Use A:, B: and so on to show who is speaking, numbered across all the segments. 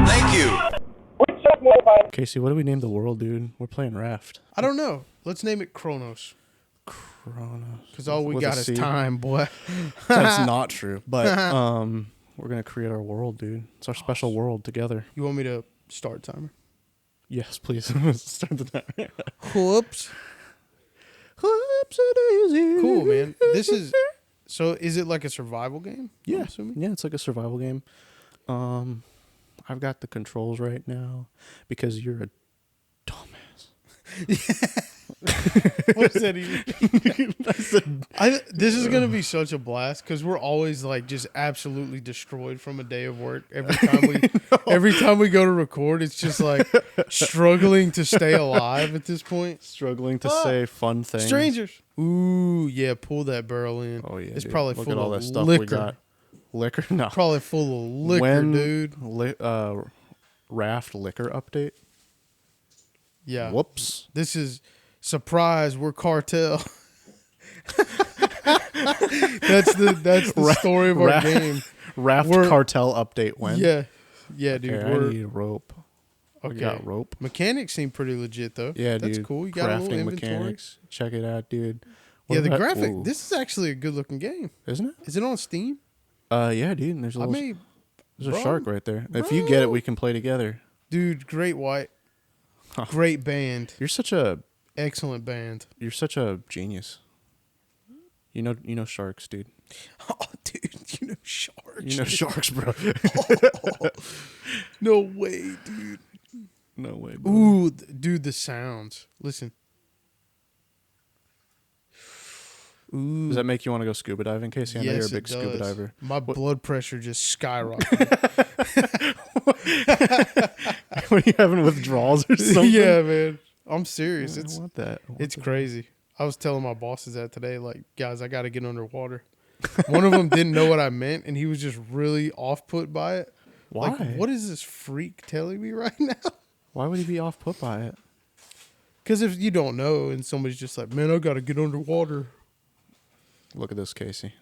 A: Thank you.
B: Casey, what do we name the world, dude? We're playing Raft.
C: I don't know. Let's name it Kronos.
B: Kronos.
C: Because all we
B: With a
C: got is
B: C?
C: time, boy.
B: That's not true. But we're gonna create our world, dude. It's our special world together.
C: You want me to start timer?
B: Yes, please. Start the timer.
C: Whoops.
B: Whoopsie-daisy.
C: Cool, man. This is... So, is it like a survival game?
B: Yeah.
C: I'm assuming?
B: Yeah, it's like a survival game. I've got the controls right now because you're a dumbass.
C: What's that even? This is going to be such a blast because we're always like just absolutely destroyed from a day of work. Every time we go to record, it's just like struggling to stay alive at this point.
B: Struggling to say fun things.
C: Strangers. Ooh, yeah, pull that barrel in.
B: Oh, yeah.
C: It's
B: dude.
C: probably
B: Look
C: full
B: at all
C: of
B: that stuff
C: liquor.
B: we got. Liquor? No.
C: Probably full of liquor, dude.
B: Raft liquor update?
C: Yeah.
B: Whoops.
C: This is surprise. We're cartel. That's the story of our game.
B: Raft cartel update when?
C: Yeah, dude.
B: Okay, I need rope.
C: Okay.
B: We got rope.
C: Mechanics seem pretty legit though.
B: Yeah,
C: that's
B: dude.
C: cool. You got a little
B: Crafting
C: inventory.
B: mechanics. Check it out, dude.
C: Yeah, the
B: about-
C: graphic.
B: Ooh.
C: This is actually a good looking game.
B: Isn't it?
C: Is it on Steam?
B: Yeah, dude. And there's a little. There's
C: bro,
B: a shark right there. If you get it, we can play together.
C: Dude, Great White.
B: Huh.
C: Great band.
B: You're such a
C: Excellent band.
B: genius. You know sharks, dude.
C: Oh, dude, you know sharks.
B: You know sharks, bro.
C: No way, dude.
B: No way, bro.
C: Ooh, dude, the sounds. Listen. Ooh.
B: Does that make you want to go scuba diving, Casey? I know
C: Yes,
B: you're a big
C: it
B: scuba
C: does.
B: diver.
C: My blood pressure just skyrocketed.
B: What are you having, withdrawals or something?
C: Yeah, man. I'm serious.
B: I
C: It's
B: want that.
C: it's crazy. I was telling my bosses that today, like, guys, I got to get underwater. One of them didn't know what I meant, and he was just really off-put by it.
B: Why?
C: Like, what is this freak telling me right now?
B: Why would he be off put by it?
C: Because if you don't know, and somebody's just like, man, I got to get underwater.
B: Look at this, Casey.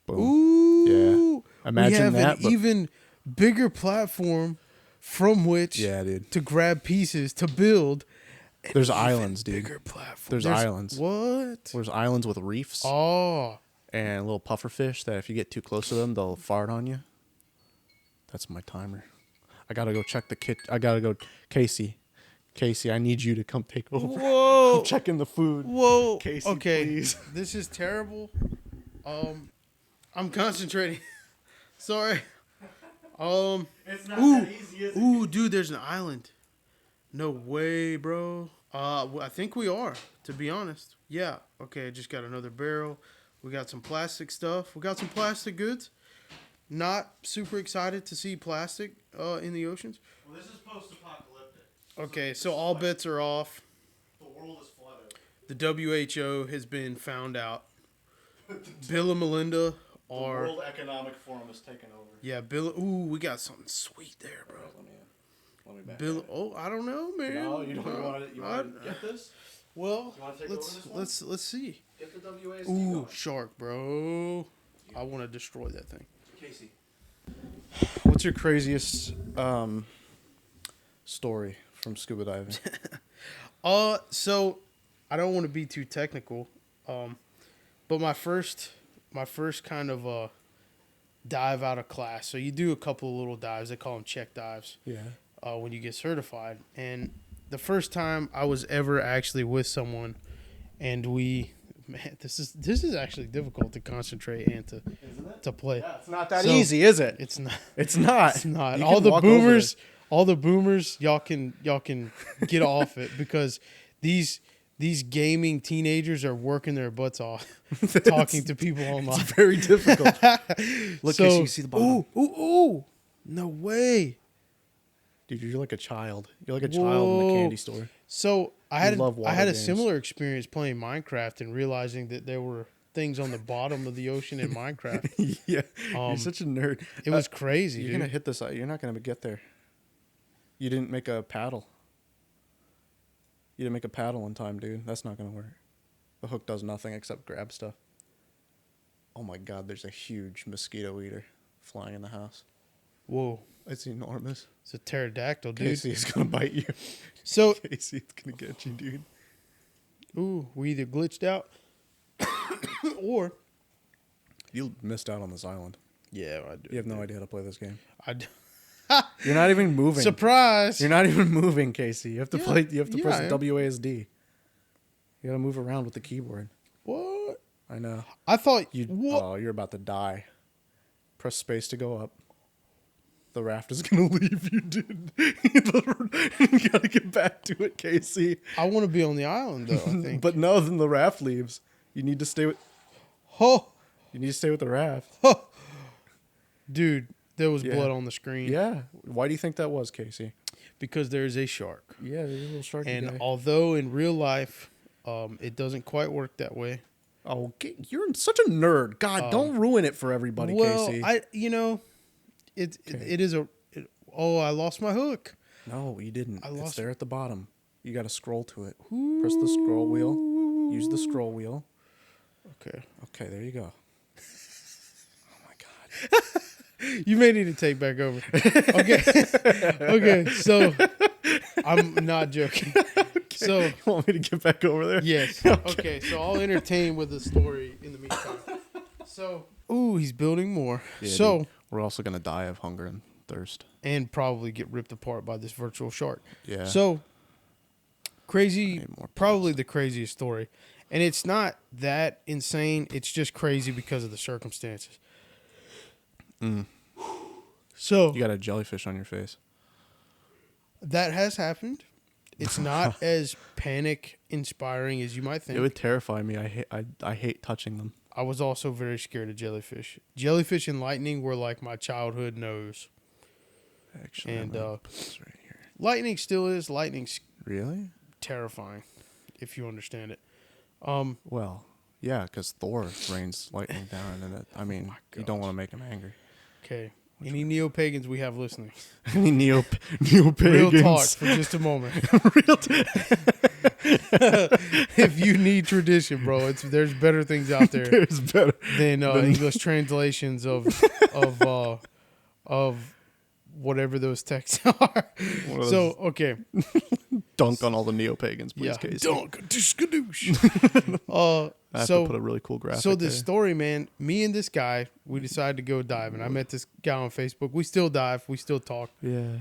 B: Boom.
C: Ooh.
B: Yeah. Imagine
C: we have
B: that.
C: an even bigger platform from which
B: dude.
C: to grab pieces to build.
B: There's islands, dude.
C: Bigger platform.
B: There's islands.
C: What?
B: There's islands with reefs
C: Oh.
B: and little puffer fish that if you get too close to them, they'll fart on you. That's my timer. I gotta go check the kit. I gotta go, Casey, I need you to come take over.
C: Whoa.
B: I'm checking the food.
C: Whoa.
B: Casey,
C: okay.
B: please.
C: This is terrible. I'm concentrating. Sorry.
B: It's not
C: that easy, is it? Ooh, dude, there's an island. No way, bro. I think we are, to be honest. Yeah. Okay, I just got another barrel. We got some plastic stuff. We got some plastic goods. Not super excited to see plastic in the oceans.
B: Well, this is post-apocalyptic.
C: Okay, so all bets are off.
B: The world is flooded.
C: The WHO has been found out. Bill and Melinda are...
B: The World Economic Forum is taking over.
C: Yeah, Bill... Ooh, we got something sweet there, bro.
B: Let me back
C: Bill...
B: up.
C: Oh, I don't know, man.
B: No, you don't want to get this?
C: Well,
B: You wanna take over this one?
C: let's see.
B: Get the WASD
C: Ooh,
B: going.
C: shark, bro. I want to destroy that thing.
B: Casey. What's your craziest story from scuba diving?
C: So I don't want to be too technical, but my first kind of dive out of class. So you do a couple of little dives. They call them check dives.
B: Yeah.
C: When you get certified, and the first time I was ever actually with someone, and this is actually difficult to concentrate and to play.
B: Yeah, it's not that easy, is it?
C: It's not.
B: It's not.
C: It's not.
B: You
C: All
B: can
C: the
B: walk over
C: boomers, y'all can get off it because these gaming teenagers are working their butts off talking to people online.
B: It's very difficult. Look,
C: So,
B: Casey, you see the bottom?
C: Ooh. No way.
B: Dude, you're like a child. You're like a child in the
C: Whoa.
B: candy store.
C: So I had
B: love water
C: a
B: games.
C: similar experience playing Minecraft and realizing that there were things on the bottom of the ocean in Minecraft.
B: Yeah, you're such a nerd.
C: It was crazy,
B: You're
C: dude.
B: gonna hit this. You're not gonna get there. You didn't make a paddle. You didn't make a paddle in time, dude. That's not gonna work. The hook does nothing except grab stuff. Oh my God, there's a huge mosquito eater flying in the house.
C: Whoa.
B: It's enormous.
C: It's a pterodactyl, dude.
B: Casey is gonna bite you.
C: So,
B: Casey, it's gonna get you, dude.
C: ooh, we either glitched out or...
B: You missed out on this island.
C: Yeah, I do.
B: You have no idea how to play this game.
C: I do.
B: You're not even moving.
C: Surprise!
B: You're not even moving, Casey. You have to play. You have to
C: yeah,
B: press
C: I
B: the
C: am.
B: WASD. You gotta move around with the keyboard.
C: What?
B: I know.
C: I thought...
B: You.
C: What?
B: Oh, you're about to die. Press space to go up. The raft is gonna leave you, dude. You gotta get back to it, Casey.
C: I want to be on the island, though, I think.
B: But no, then the raft leaves. You need to stay with.
C: Oh!
B: You need to stay with the raft.
C: Oh! Dude, there was
B: Yeah.
C: blood on the screen.
B: Yeah. Why do you think that was, Casey?
C: Because there's a shark.
B: Yeah, there's a little sharky
C: And
B: guy.
C: although in real life, it doesn't quite work that way.
B: Oh, you're such a nerd. God, don't ruin it for everybody,
C: Well,
B: Casey.
C: it is a... I lost my hook.
B: No, you didn't.
C: I
B: It's
C: lost-
B: there at the bottom. You got to scroll to it. Press the scroll wheel. Use the scroll wheel.
C: Okay.
B: Okay, there you go. Oh my God.
C: You may need to take back over. Okay. Okay, so I'm not joking. So,
B: You want me to get back over there?
C: yes. Okay, so I'll entertain with the story in the meantime. So, ooh, he's building more.
B: Yeah,
C: So,
B: dude, we're also gonna die of hunger and thirst.
C: and probably get ripped apart by this virtual shark.
B: Yeah.
C: So, crazy,
B: Need more
C: probably the craziest story. And it's not that insane. It's just crazy because of the circumstances. So,
B: You got a jellyfish on your face.
C: that has happened. It's not as panic inspiring as you might think.
B: It would terrify me. I hate touching them.
C: I was also very scared of jellyfish. Jellyfish and lightning were like my childhood nose.
B: Actually,
C: And,
B: I'm gonna put this right here.
C: Lightning still is. Lightning's
B: Really?
C: terrifying, if you understand it.
B: Well, yeah, because Thor rains lightning down, and you don't want to make him angry.
C: Okay. Any neo-pagans we have listening?
B: Any neo
C: Real
B: pagans?
C: talk for just a moment.
B: Real
C: If you need tradition, bro, there's better things out there
B: There's better.
C: than English translations of whatever those texts are.
B: of
C: So, okay.
B: Dunk on all the neo pagans, please,
C: Yeah.
B: Casey.
C: Dunk. Skadoosh.
B: I have
C: So
B: to put a really cool graphic.
C: So this
B: there.
C: story, man, me and this guy, we decided to go diving. I met this guy on Facebook. We still dive. We still talk.
B: Yeah.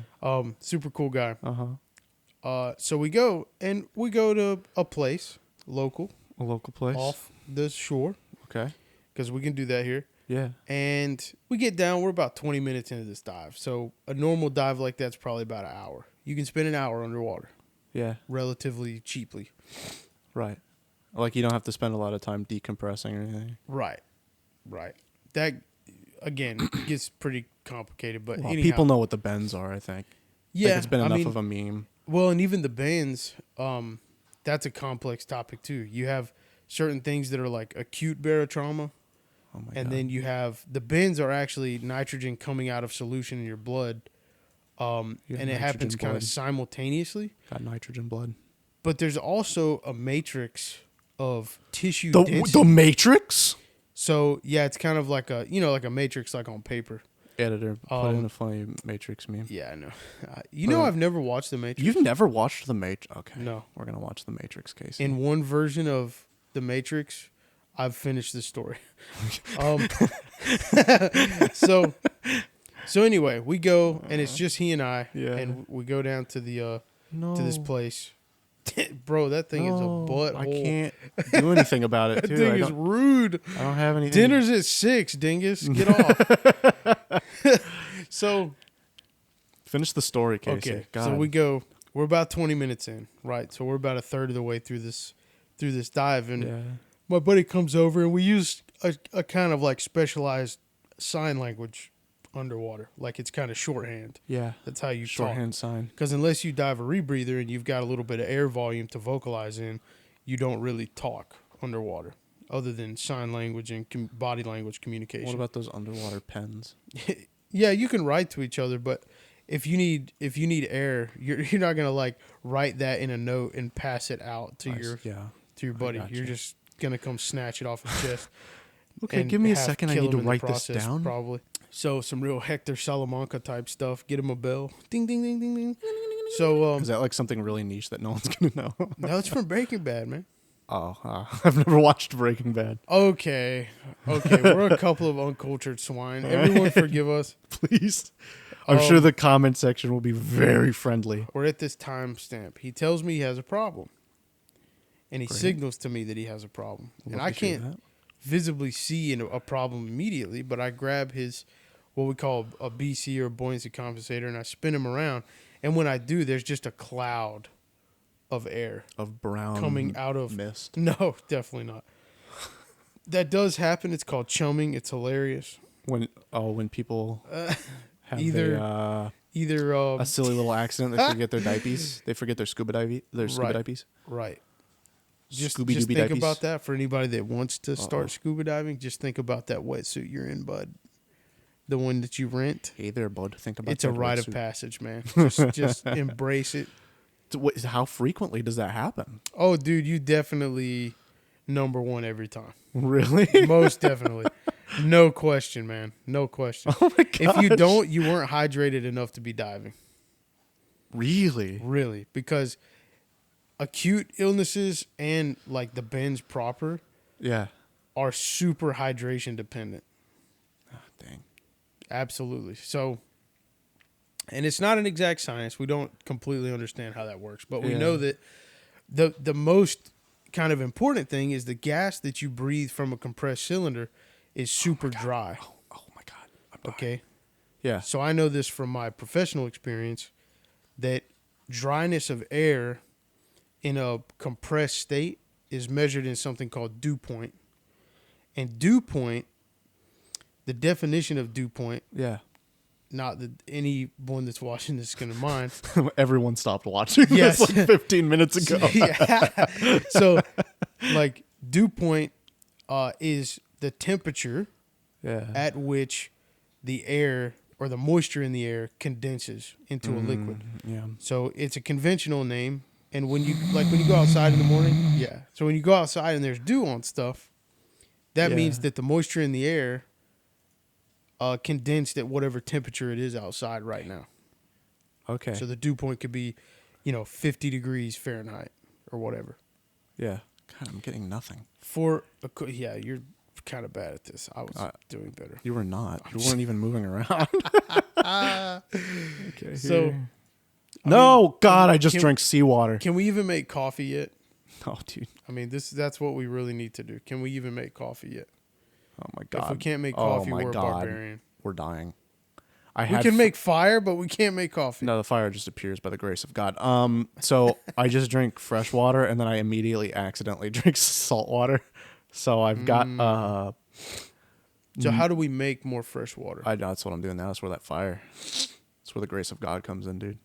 C: Super cool guy.
B: Uh-huh.
C: So we go to a place, local,
B: A local place.
C: off the shore,
B: Okay.
C: because we can do that here.
B: Yeah.
C: And we get down. We're about 20 minutes into this dive. So a normal dive like that's probably about an hour. You can spend an hour underwater
B: Yeah.
C: relatively cheaply.
B: Right. Like you don't have to spend a lot of time decompressing or anything.
C: Right. That, again, gets pretty complicated. But
B: Well,
C: anyhow,
B: people know what the bends are, I think.
C: Yeah,
B: Like it's been
C: I
B: enough
C: mean,
B: of a meme.
C: well, and even the bands, that's a complex topic too. You have certain things that are like acute barotrauma,
B: Oh my
C: and
B: God.
C: then you have the bends are actually nitrogen coming out of solution in your blood,
B: You have
C: and it happens
B: nitrogen
C: kind of
B: blood.
C: simultaneously.
B: Got nitrogen blood.
C: But there's also a matrix of tissue
B: The
C: density.
B: Matrix?
C: So yeah, it's kind of like like a matrix, like on paper.
B: Editor, put in a funny Matrix meme.
C: Yeah, I know. You know, I've never watched the Matrix.
B: You've never watched The Matrix? Okay.
C: No.
B: We're going to watch The Matrix, Casey.
C: In one version of the Matrix, I've finished this story. So anyway, we go and it's just he and I,
B: Yeah.
C: and we go down to the to this
B: No.
C: place. Bro, that thing is a butthole.
B: I can't do anything about it,
C: That
B: too.
C: thing
B: I
C: is
B: don't,
C: rude.
B: I don't have anything.
C: Dinner's at 6, dingus. Get off. So
B: Finish the story, Casey.
C: okay,
B: God.
C: so we go. We're about 20 minutes in, right? So we're about a third of the way through this dive, and
B: Yeah.
C: my buddy comes over, and we use a kind of like specialized sign language underwater, like it's kind of shorthand.
B: Yeah.
C: That's how you talk.
B: Shorthand sign.
C: Because unless you dive a rebreather and you've got a little bit of air volume to vocalize in, you don't really talk underwater, other than sign language and body language communication.
B: What about those underwater pens?
C: Yeah, you can write to each other, but if you need air, you're not gonna like write that in a note and pass it out to your buddy.
B: got
C: You're
B: you.
C: just gonna come snatch it off his chest.
B: Okay,
C: and
B: give me a
C: half
B: second. I
C: kill
B: need to
C: him in the
B: write this
C: process,
B: down.
C: Probably. So some real Hector Salamanca type stuff. Get him a bell. Ding, ding, ding, ding, ding. So
B: Is that like something really niche that no one's gonna know?
C: no, it's from Breaking Bad, man.
B: Oh, I've never watched Breaking Bad.
C: Okay, we're a couple of uncultured swine. Everyone forgive us.
B: Please. I'm sure the comment section will be very friendly.
C: We're at this timestamp. He tells me he has a problem. And he
B: Great.
C: signals to me that he has a problem.
B: We'll
C: And I
B: appreciate
C: can't
B: that.
C: visibly see a problem immediately, but I grab his, what we call a BC or buoyancy compensator, and I spin him around. And when I do, there's just a cloud of air
B: Of brown
C: coming out of
B: mist.
C: No, definitely not. That does happen. It's called chumming. It's hilarious.
B: When people have
C: either
B: a silly little accident, they forget their diapers. They forget their scuba
C: Right.
B: diapers.
C: Right. Just
B: Scooby-Dooby
C: think
B: diapers.
C: about that for anybody that wants to start
B: Uh-oh.
C: scuba diving. Just think about that wetsuit you're in, bud. The one that you rent.
B: Hey there, bud. Think about
C: It's a
B: that
C: rite of
B: wetsuit.
C: passage, man. Just embrace it.
B: How frequently does that happen?
C: Oh, dude, you definitely number one every time.
B: Really?
C: Most definitely. No question, man. No question.
B: Oh my gosh.
C: If you don't, you weren't hydrated enough to be diving.
B: Really?
C: Really. Because acute illnesses and like the bends proper
B: Yeah.
C: are super hydration dependent.
B: Oh, dang.
C: Absolutely. So, and it's not an exact science. We don't completely understand how that works, but we
B: Yeah.
C: know that the most kind of important thing is the gas that you breathe from a compressed cylinder is super dry.
B: Oh my God. I'm dying.
C: Okay.
B: Yeah.
C: So I know this from my professional experience that dryness of air in a compressed state is measured in something called dew point. And dew point, the definition of dew point,
B: Yeah.
C: not that anyone that's watching this is going to mind.
B: Everyone stopped watching
C: Yes.
B: this like 15 minutes ago.
C: Yeah. So, like, dew point is the temperature
B: Yeah.
C: at which the air or the moisture in the air condenses into a liquid.
B: Yeah.
C: So it's a conventional name. And when you go outside in the morning, yeah. So when you go outside and there's dew on stuff, that
B: Yeah.
C: means that the moisture in the air condensed at whatever temperature it is outside right now.
B: Okay.
C: So the dew point could be, 50 degrees Fahrenheit or whatever.
B: Yeah. God, I'm getting nothing.
C: Yeah, you're kind of bad at this. I was doing better.
B: You were not. You weren't even moving around. Okay.
C: So,
B: here. No, God, I just
C: can-
B: drank seawater.
C: Can we even make coffee yet?
B: Oh, dude.
C: I mean, that's what we really need to do. Can we even make coffee yet?
B: Oh my God.
C: If we can't make
B: Oh
C: coffee,
B: my
C: we're a
B: God.
C: barbarian.
B: We're dying.
C: We can make fire, but we can't make coffee.
B: No, the fire just appears by the grace of God. So I just drink fresh water and then I immediately accidentally drink salt water. So I've got
C: So how do we make more fresh water?
B: that's what I'm doing now. That's where that fire. That's where the grace of God comes in, dude.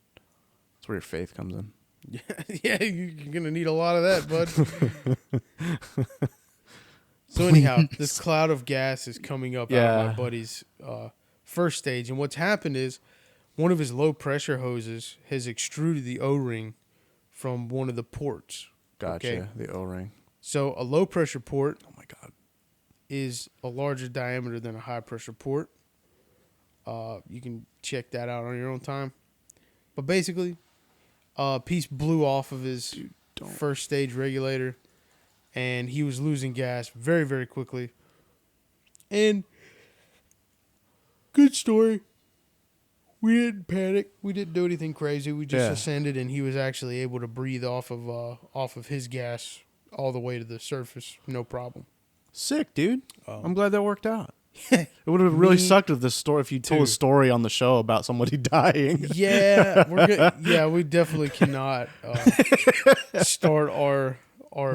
B: That's where your faith comes in.
C: Yeah, you're gonna need a lot of that, bud. So anyhow, this cloud of gas is coming up out of my
B: Yeah.
C: buddy's first stage, and what's happened is one of his low pressure hoses has extruded the O-ring from one of the ports.
B: Gotcha.
C: Okay.
B: The O-ring.
C: So a low pressure port
B: Oh my God.
C: is a larger diameter than a high pressure port. You can check that out on your own time. But basically, a piece blew off of his
B: don't.
C: first stage regulator, and he was losing gas very, very quickly. And good story. We didn't panic. We didn't do anything crazy. We just
B: Yeah.
C: ascended, and he was actually able to breathe off of his gas all the way to the surface, no problem.
B: Sick, dude. I'm glad that worked out.
C: It
B: It would have really
C: Me
B: sucked if if you told a
C: too.
B: story on the show about somebody dying.
C: Yeah, we definitely cannot start our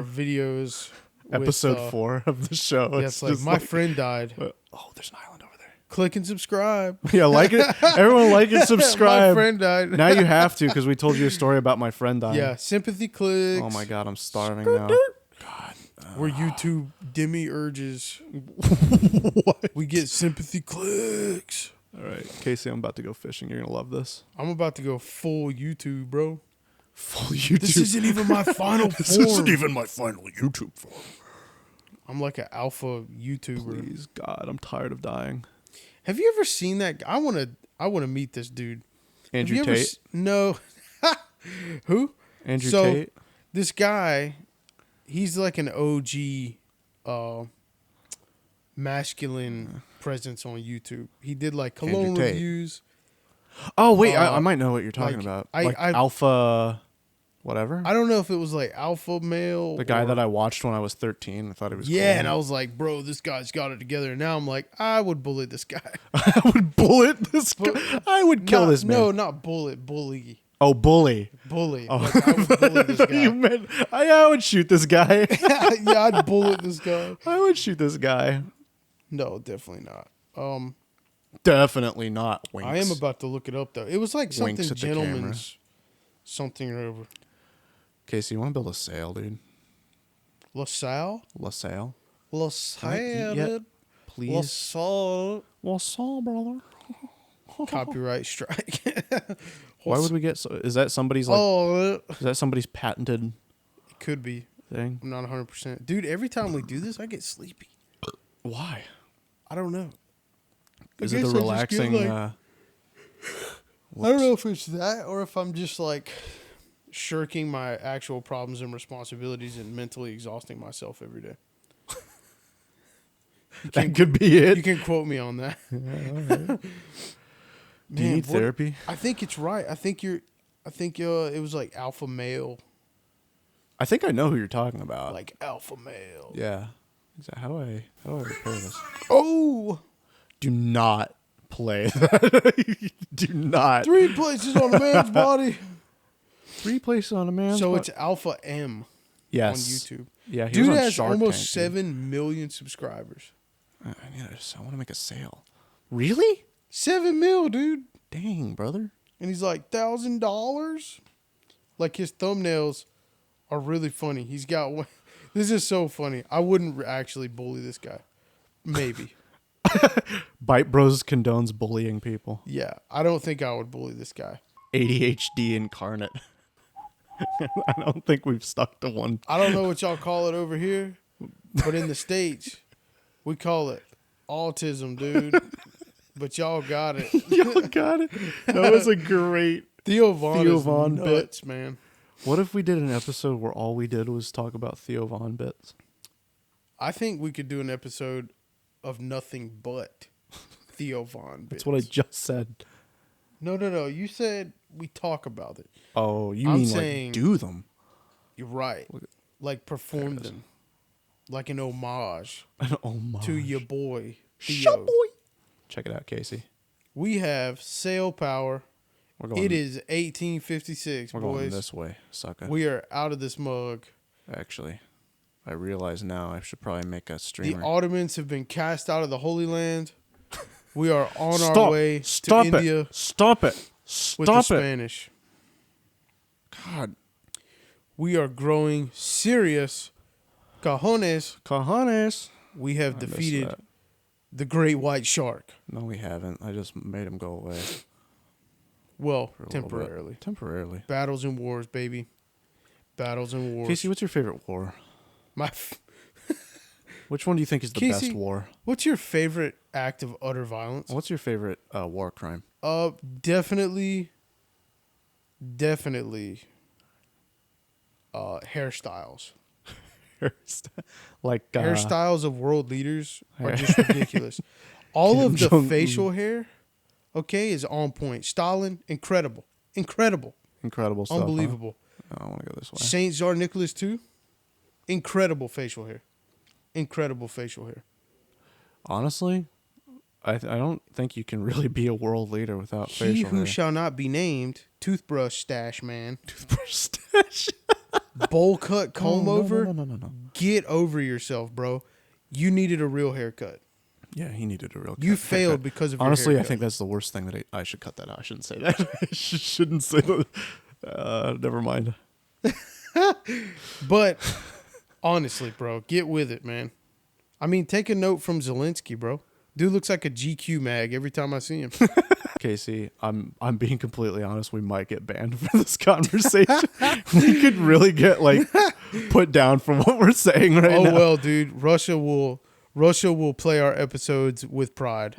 C: videos with,
B: Episode 4 of the show.
C: Yeah,
B: It's
C: it's like
B: just
C: my friend died.
B: oh, there's an island over there.
C: Click and subscribe.
B: Yeah, like it. Everyone like and
C: My
B: subscribe.
C: friend died.
B: Now you have to because we told you a story about my friend dying.
C: Yeah, sympathy clicks.
B: Oh my God, I'm starving now. God.
C: We're YouTube demiurges. We get sympathy clicks.
B: All right, Casey, I'm about to go fishing. You're gonna love this.
C: I'm about to go full YouTube, bro.
B: Full YouTube.
C: This isn't even my final
B: This
C: form.
B: isn't even my final YouTube form.
C: I'm like an alpha YouTuber.
B: Please, God, I'm tired of dying.
C: Have you ever seen that? I want to meet this dude.
B: Andrew
C: Have you ever
B: Tate.
C: No. Who?
B: Andrew
C: So,
B: Tate.
C: This guy, he's like an OG masculine presence on YouTube. He did like cologne
B: Andrew Tate.
C: reviews.
B: Oh wait, I might know what you're talking
C: like,
B: about.
C: I-
B: Like
C: I-
B: Alpha, whatever.
C: I don't know if it was like alpha male.
B: The guy
C: or-
B: that I watched when I was 13. I thought he was
C: Yeah,
B: cool.
C: and I was like, bro, this guy's got it together. And now I'm like, I would bully this guy.
B: I would bullet this guy. I would kill this man.
C: No, not bully.
B: Oh, bully.
C: Bully.
B: Oh.
C: Like, I would bully this
B: You
C: guy.
B: meant, I would shoot this guy.
C: Yeah, I'd bullet this guy.
B: I would shoot this guy.
C: No, definitely not.
B: Definitely not. Winks.
C: I am about to look it up though. It was like something
B: Winks at the
C: gentleman's something or over.
B: Casey, you want to build a sail, dude?
C: LaSalle?
B: LaSalle?
C: LaSalle,
B: I eat yet?
C: dude.
B: Please.
C: LaSalle.
B: LaSalle, brother.
C: Copyright strike.
B: Why would we get? Is that somebody's like?
C: Oh,
B: Is that somebody's patented
C: it could be.
B: thing?
C: I'm not 100%. Dude, every time we do this, I get sleepy.
B: Why?
C: I don't know.
B: Is
C: I
B: it the
C: guess I just get,
B: relaxing?
C: like- I don't know if it's that or if I'm just like shirking my actual problems and responsibilities and mentally exhausting myself every day.
B: That could be it.
C: You can quote me on that.
B: Do you
C: Man,
B: need
C: what-
B: therapy?
C: I think it's right. I think it was like alpha male,
B: I think I know who you're talking about.
C: like alpha male.
B: yeah. How do I repair this?
C: Oh,
B: Do not play that. Do not.
C: 3 places on a man's body.
B: 3 places on a man.
C: So it's Alpha M
B: yes.
C: on YouTube.
B: Yeah, he
C: Dude
B: was on
C: has
B: Shark
C: almost
B: Tank,
C: 7 million subscribers.
B: dude. I want to make a sale. Really?
C: 7 mil, dude.
B: Dang, brother.
C: And he's like $1,000. Like his thumbnails are really funny. He's got one. This is so funny. I wouldn't actually bully this guy. Maybe.
B: ByteBros condones bullying people.
C: Yeah, I don't think I would bully this guy.
B: ADHD incarnate. I don't think we've stuck to one.
C: I don't know what y'all call it over here, but in the States, we call it autism, dude. But y'all got it.
B: Y'all got it. That was a great.
C: Theo Von
B: Theo
C: is
B: Von bit.
C: nuts, man.
B: What if we did an episode where all we did was talk about Theo Von bits?
C: I think we could do an episode of nothing but Theo Von.
B: That's what I just said.
C: No. You said we talk about it.
B: Oh, you
C: I'm
B: mean
C: saying-
B: like do them?
C: You're right. Like perform them, like an homage
B: Oh my.
C: to your boy
B: Shut
C: Theo.
B: boy. Check it out, Casey.
C: We have sail power.
B: We're going.
C: It is 1856,
B: We're going
C: boys.
B: this way, sucker.
C: We are out of this mug.
B: Actually, I realize now I should probably make a
C: The
B: streamer.
C: Ottomans have been cast out of the Holy Land. We are on
B: Stop.
C: our way
B: Stop
C: to
B: it.
C: India
B: Stop it.
C: with the
B: Stop it.
C: Spanish.
B: God.
C: We are growing serious cojones.
B: Cojones.
C: We have
B: I missed
C: defeated
B: that.
C: the great white shark.
B: No, we haven't. I just made him go away.
C: Well,
B: For a little bit.
C: temporarily.
B: Temporarily.
C: Battles and wars, baby. Battles and wars.
B: Casey, what's your favorite war?
C: My
B: Which one do you think is the
C: Casey-
B: best war?
C: What's your favorite act of utter violence?
B: What's your favorite war crime?
C: Definitely hairstyles.
B: Like
C: Hairstyles of world leaders are just ridiculous. All
B: Kim
C: of the
B: Jong-un.
C: facial hair, okay, is on point. Stalin, incredible.
B: incredible stuff. Huh?
C: Unbelievable.
B: Oh, I want to go this way.
C: Saint Tsar Nicholas II, incredible facial hair.
B: Honestly, I don't think you can really be a world leader without
C: He
B: facial
C: who
B: hair.
C: shall not be named, toothbrush stash man,
B: Toothbrush stash.
C: bowl cut comb over.
B: No.
C: Get over yourself, bro. You needed a real haircut.
B: Yeah, he needed a real.
C: You
B: cut-
C: failed
B: haircut.
C: because of your
B: Honestly, I
C: haircut.
B: think that's the worst thing that I should cut that out. I shouldn't say that. I shouldn't say that. Never mind.
C: But honestly, bro, get with it, man. I mean, take a note from Zelensky, bro. Dude looks like a GQ mag every time I see him.
B: Casey, I'm being completely honest. We might get banned for this conversation. We could really get like put down for what we're saying right
C: Oh
B: now.
C: well, dude. Russia will play our episodes with pride.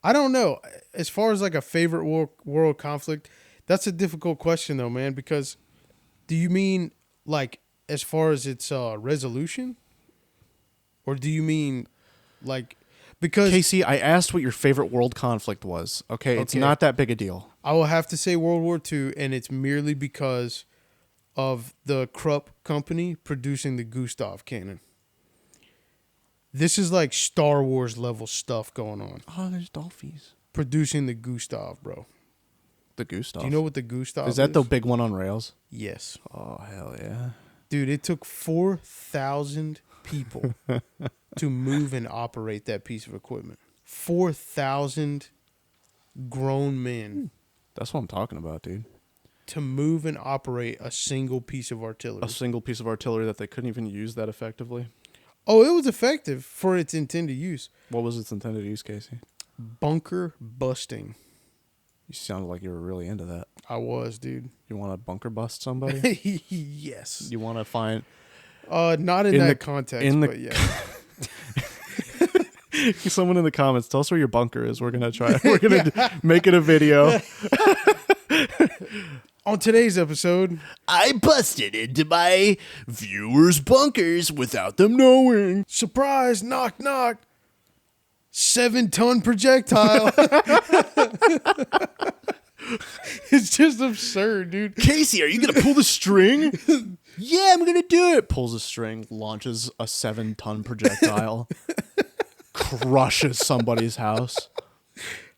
C: I don't know. As far as like a favorite world conflict, that's a difficult question though, man. Because do you mean like as far as its resolution, or do you mean like because
B: Casey, I asked what your favorite world conflict was. Okay, it's
C: Okay.
B: not that big a deal.
C: I will have to say World War II, and it's merely because of the Krupp company producing the Gustav cannon. This is like Star Wars level stuff going on.
B: Oh, there's Dolphies.
C: Producing the Gustav, bro.
B: The Gustav.
C: Do you know what the Gustav
B: Is that the big one on rails?
C: Yes.
B: Oh, hell yeah.
C: Dude, it took 4,000 people to move and operate that piece of equipment. 4,000 grown men
B: That's what I'm talking about, dude.
C: to move and operate a single piece of artillery.
B: A single piece of artillery that they couldn't even use that effectively.
C: Oh, it was effective for its intended use.
B: What was its intended use, Casey?
C: Bunker busting.
B: You sounded like you were really into that.
C: I was, dude.
B: You want to bunker bust somebody?
C: Yes.
B: You want to find...
C: Not in that context, but yeah.
B: Someone in the comments, tell us where your bunker is. We're gonna try. We're gonna make it a video.
C: On today's episode,
B: I busted into my viewers' bunkers without them knowing.
C: surprise, knock, knock, 7-ton projectile. It's just absurd, dude.
B: Casey, are you gonna pull the string? Yeah, I'm gonna do it. Pulls a string, launches a 7-ton projectile, crushes somebody's house.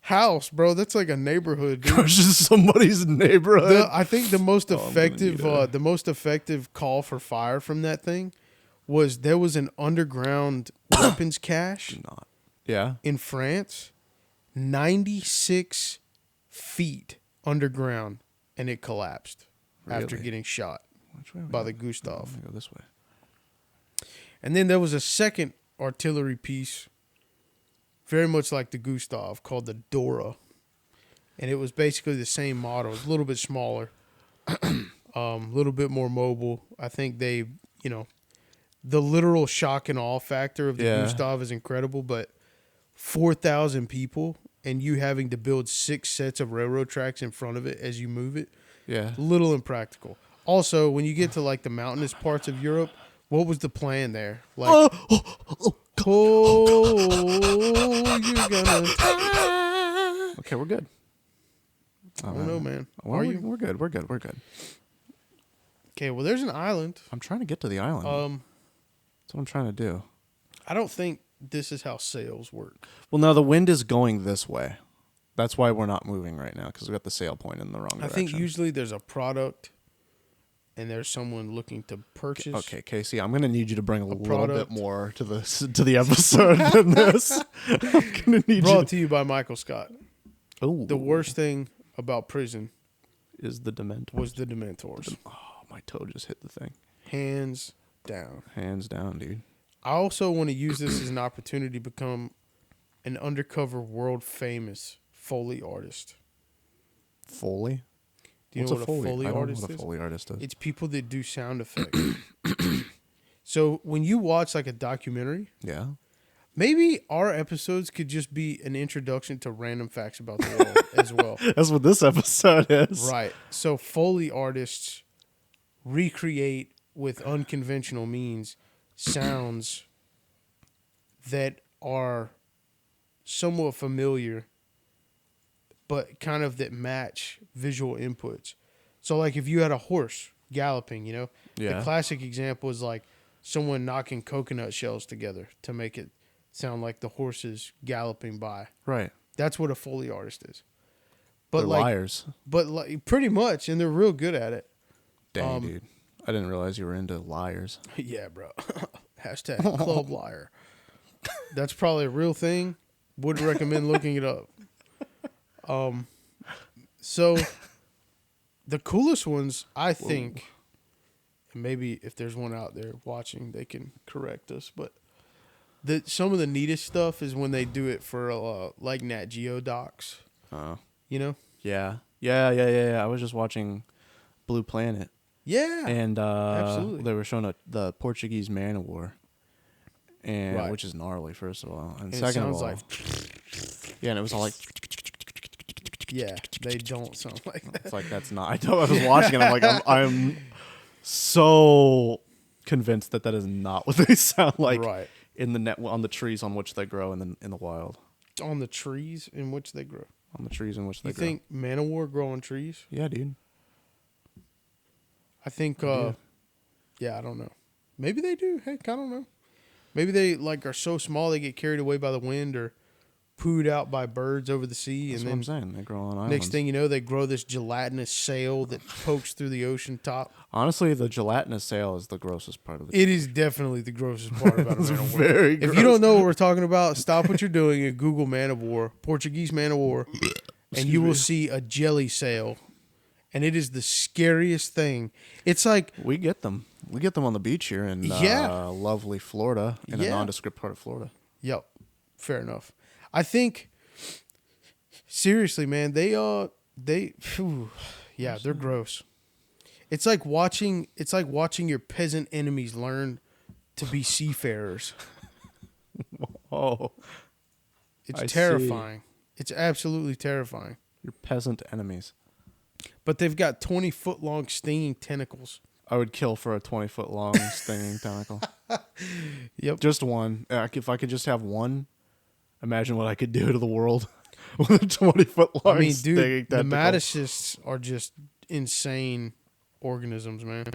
C: House, bro. That's like a neighborhood, dude.
B: Crushes somebody's neighborhood.
C: I think the most
B: I'm gonna need
C: the most effective call for fire from that thing was there was an underground weapons cache
B: Not. Yeah.
C: in France, 96 feet underground, and it collapsed after
B: Really?
C: getting shot
B: Which way are we
C: by the
B: going?
C: Gustav.
B: I'm gonna go this way.
C: And then there was a second artillery piece, very much like the Gustav, called the Dora. And it was basically the same model. It was a little bit smaller, a little bit more mobile. I think they, the literal shock and awe factor of the
B: Yeah.
C: Gustav is incredible, but 4,000 people and you having to build 6 sets of railroad tracks in front of it as you move it,
B: Yeah.
C: a little impractical. Also, when you get to like the mountainous parts of Europe, what was the plan there? Like, you're gonna die.
B: Okay, we're good.
C: I don't know, man.
B: Well,
C: Are you?
B: We're good. We're good. We're good.
C: Okay, well, there's an island.
B: I'm trying to get to the island. That's what I'm trying to do.
C: I don't think this is how sails work.
B: Well, no, the wind is going this way. That's why we're not moving right now, because we got the sail point in the wrong direction.
C: I think usually there's a product and there's someone looking to purchase.
B: Okay, Casey, I'm gonna need you to bring a little
C: product.
B: bit more to the episode than this. I'm gonna need
C: Brought
B: you.
C: to you by Michael Scott.
B: Oh,
C: The worst thing about prison
B: is the Dementor.
C: was the Dementors.
B: Oh, my toe just hit the thing.
C: Hands down.
B: Hands down, dude.
C: I also want to use this as an opportunity to become an undercover world famous Foley artist.
B: Foley.
C: Do you
B: What's
C: know what a Foley
B: I don't
C: artist
B: know what a
C: is?
B: Foley artist is.
C: It's people that do sound effects. So when you watch like a documentary,
B: Yeah.
C: maybe our episodes could just be an introduction to random facts about the world as well.
B: That's what this episode is.
C: Right. So Foley artists recreate with unconventional means sounds that are somewhat familiar, but kind of that match visual inputs. So like if you had a horse galloping,
B: Yeah.
C: the classic example is like someone knocking coconut shells together to make it sound like the horse is galloping by.
B: Right.
C: That's what a Foley artist is.
B: They're
C: But like,
B: liars.
C: but like pretty much, and they're real good at it.
B: Dang, dude. I didn't realize you were into liars.
C: Yeah, bro. Hashtag club liar. That's probably a real thing. Would recommend looking it up. So the coolest ones, I think, and maybe if there's one out there watching, they can correct us. But some of the neatest stuff is when they do it for like Nat Geo docs. You know?
B: Yeah. Yeah. I was just watching Blue Planet.
C: Yeah.
B: And
C: absolutely.
B: they were showing the Portuguese man of war, and
C: Right.
B: which is gnarly, first of all, and
C: And it
B: second of
C: sounds
B: all,
C: like
B: Yeah, and it was all like,
C: Yeah, they don't sound like that.
B: it's like that's not. I was watching it. I'm like, I'm so convinced that is not what they sound like
C: Right.
B: in the net on the trees on which they grow in the wild.
C: On the trees in which they grow.
B: On the trees in which they
C: You
B: grow.
C: think man-o-war grow on trees?
B: Yeah, dude.
C: I think.
B: do.
C: Yeah, I don't know. Maybe they do. Heck, I don't know. Maybe they like are so small they get carried away by the wind or pooed out by birds over the sea,
B: That's
C: and
B: what I'm
C: then
B: saying. They grow on islands.
C: next thing you know, they grow this gelatinous sail that pokes through the ocean top.
B: Honestly, the gelatinous sail is the grossest part of it.
C: It is definitely the grossest part about a
B: It's
C: man-o-war.
B: very
C: If
B: gross.
C: you don't know what we're talking about, stop what you're doing and Google man-o-war, Portuguese man-o-war, and you will see a jelly sail. And it is the scariest thing. It's like
B: We get them. We get them on the beach here in
C: Yeah.
B: lovely Florida, in a
C: Yeah.
B: nondescript part of Florida.
C: Yep. Fair enough. I think seriously, man, phew, yeah, they're gross. It's like watching your peasant enemies learn to be seafarers.
B: Oh,
C: It's
B: I see.
C: terrifying. It's absolutely terrifying.
B: your peasant enemies.
C: But they've got 20-foot long stinging tentacles.
B: I would kill for a 20-foot long stinging tentacle.
C: Yep.
B: Just one. If I could just have one, imagine what I could do to the world with a 20-foot long
C: I mean,
B: stinging
C: dude,
B: tentacle.
C: nematocysts are just insane organisms, man.